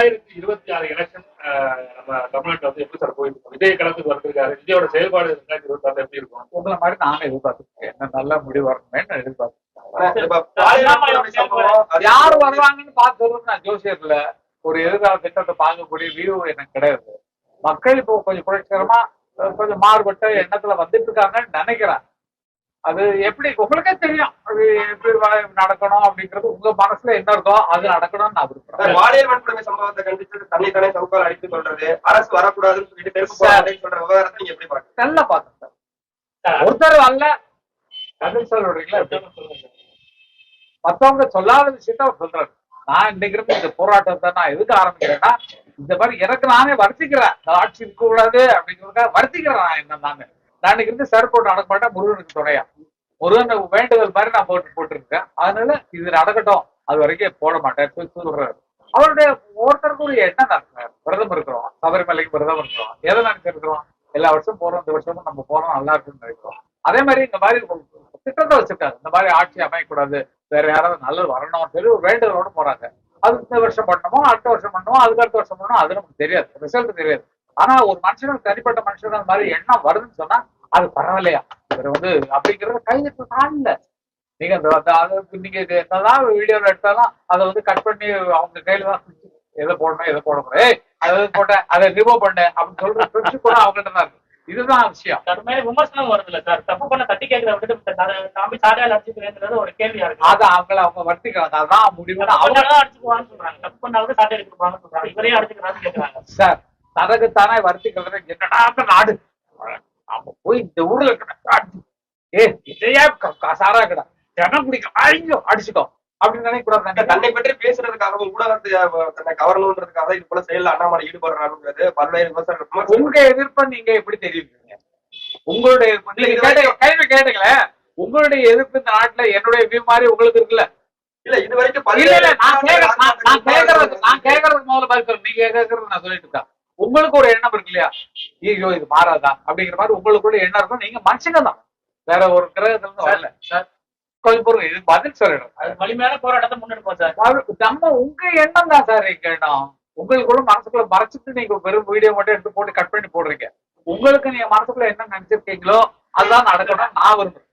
2026 election நம்ம தமிழ்நாட்டுல வந்து எப்படி சார் போயிட்டு விஜய் களத்துக்கு வந்திருக்காரு. விஜயோட செயல்பாடு 2026 எப்படி இருக்கும்? உங்களை மாதிரி நானும் எதிர்பார்த்துருக்கேன். என்ன நல்ல முடிவு வரணுமேன்னு எதிர்பார்த்தேன். யாரு வருவாங்கன்னு பார்த்து சொல்றது நான் ஜோசியர்ல ஒரு எதிர்கால திட்டத்தை பார்க்கக்கூடிய வியூ எனக்கு கிடையாது. மக்கள் இப்போ கொஞ்சம் புரட்சிகரமா கொஞ்சம் மாறுபட்ட எண்ணத்துல வந்துட்டு இருக்காங்கன்னு நினைக்கிறேன். அது எப்படி உங்களுக்கே தெரியும், அது எப்படி நடக்கணும் அப்படிங்கிறது உங்க மனசுல என்ன இருக்கோ அது நடக்கணும்னு நான் விரும்புறேன். வாலியல் வன்கொடுமை சம்பவத்தை கண்டித்து தன்னை சவுக்கால் அடித்து சொல்றது, அரசு வரக்கூடாதுன்னு சொல்லிட்டு சொல்ற விவகாரத்தை நீங்க எப்படி பாருங்க? நல்லா பாருங்க சார். ஒருத்தர் அல்ல கதில் சொல்றீங்களா, மத்தவங்க சொல்லாத விஷயத்த அவர் சொல்றாரு. நான் இன்னைக்கு இருந்து இந்த போராட்டத்தை நான் எதுக்கு ஆரம்பிக்கிறேன்னா, இந்த மாதிரி எனக்கு நானே வருத்திக்கிறேன். ஆட்சி இருக்க கூடாது அப்படிங்கிறதுக்காக வருத்திக்கிறேன். நான் என்ன நான் இன்னைக்கு இருந்து சார் போட்டு நடக்க மாட்டேன். முருகனுக்கு துணையா முருகன் வேண்டுதல் மாதிரி நான் போட்டிருக்கேன். அதனால இது நடக்கட்டும், அது வரைக்கும் போட மாட்டேன் சொல்றாரு. அவருடைய ஒவ்வொருத்தருக்கும் ஒரு எண்ணம் தான். விரதம் இருக்கிறோம், சபரிமலைக்கு விரதம் இருக்கிறோம், எதை நினைச்சிருக்கிறோம், எல்லா வருஷம் போறோம், இந்த வருஷமும் நம்ம போறோம், நல்லா இருக்குன்னு நினைக்கிறோம். அதே மாதிரி இந்த மாதிரி திட்டத்தை வச்சிருக்காங்க. இந்த மாதிரி ஆட்சி அமையக்கூடாது, வேற யாராவது நல்லது வரணும்னு சொல்லி ஒரு வேண்டுதலோடு போறாங்க. அது இந்த வருஷம் பண்ணணுமோ, அடுத்த வருஷம் பண்ணுவோம், அதுக்கு அடுத்த வருஷம் பண்ணணும், அது நமக்கு தெரியாது, ரிசல்ட் தெரியாது. ஆனா ஒரு மனுஷனுக்கு தனிப்பட்ட மனுஷனுக்கு அந்த மாதிரி எண்ணம் வருதுன்னு சொன்னா அது பரவாயில்லையா இவர் வந்து அப்படிங்கறத கைது நான் இல்ல. நீங்க நீங்க என்னதான் வீடியோல எடுத்தாலும் அதை வந்து கட் பண்ணி அவங்க கையில தான் எதை போடணும் எதை போடணும், அதை போட்டேன் அதை ரிமூவ் பண்ணேன் அப்படின்னு சொல்ற ஃப்ரெண்ட்ஸ் கூட அவங்ககிட்ட தான் இருக்கு. இதுதான் விஷயம். விமர்சனம் வருது இல்ல சார், தப்பு பண்ண தட்டி கேட்கறது சாரியால் அடிச்சுக்கிறது ஒரு கேள்வியா இருக்கு. அது அவங்க வர்த்திக்கிறாங்க, அதான் முடிவு. அவங்க அடிச்சுக்குவான்னு சொல்றாங்க, தப்பு பண்ணாலும் சாரியா எடுத்துப்பாங்கன்னு சொல்றாங்க, இவரையும் அடிச்சுக்கிறான்னு கேட்கறாங்க. சார் தனக்குத்தானே வர்த்திக்கிறது என்னடா நாடு, அவங்க போய் இந்த ஊர்ல சாரா கடை ஜனம் குடிக்க ஐயோ அடிச்சுக்கோ அப்படின்னு நினைக்கூடாது. தன்னை பற்றி பேசுறதுக்காகவும் ஊடகத்தை தன்னை கவரணுன்றதுக்காக இது போல செயல்ல அண்ணாமலை ஈடுபடுறாங்கிறது பல்வேறு விமர்சனம். உங்க எதிர்ப்பை நீங்க எப்படி தெரிவிக்கிறீங்க? உங்களுடைய கேள்வி கேட்டுங்களே, உங்களுடைய எதிர்ப்பு இந்த நாட்டுல என்னுடைய வியூ மாதிரி உங்களுக்கு இருக்குல்ல? இல்ல இது வரைக்கும் நான் கேட்கறதுக்கு முதல்ல பதில் நீங்க கேட்கறது நான் சொல்லிட்டு இருக்கேன். உங்களுக்கு ஒரு எண்ணம் இருக்கு இல்லையா, ஐயோ இது மாறாதா அப்படிங்கிற மாதிரி உங்களுக்குள்ள எண்ணம் இருக்கும். நீங்க மனுஷங்க தான், வேற ஒரு கிரகத்துல இருந்து வரல சார். கொஞ்சம் பொருள் இது பதில் சொல்லிடும். வலிமையான போராட்டத்தை முன்னெடுப்போம் சார். நம்ம உங்க எண்ணம் தான் சார் எங்க எண்ணம். உங்களுக்குள்ள மனசுக்குள்ள மறைச்சிட்டு நீங்க வெறும் வீடியோ மட்டும் எடுத்து போட்டு கட் பண்ணி போடுறீங்க. உங்களுக்கு நீங்க மனசுக்குள்ள என்ன நினைச்சிருக்கீங்களோ அதுதான் நடக்கணும் நான் விரும்புறேன்.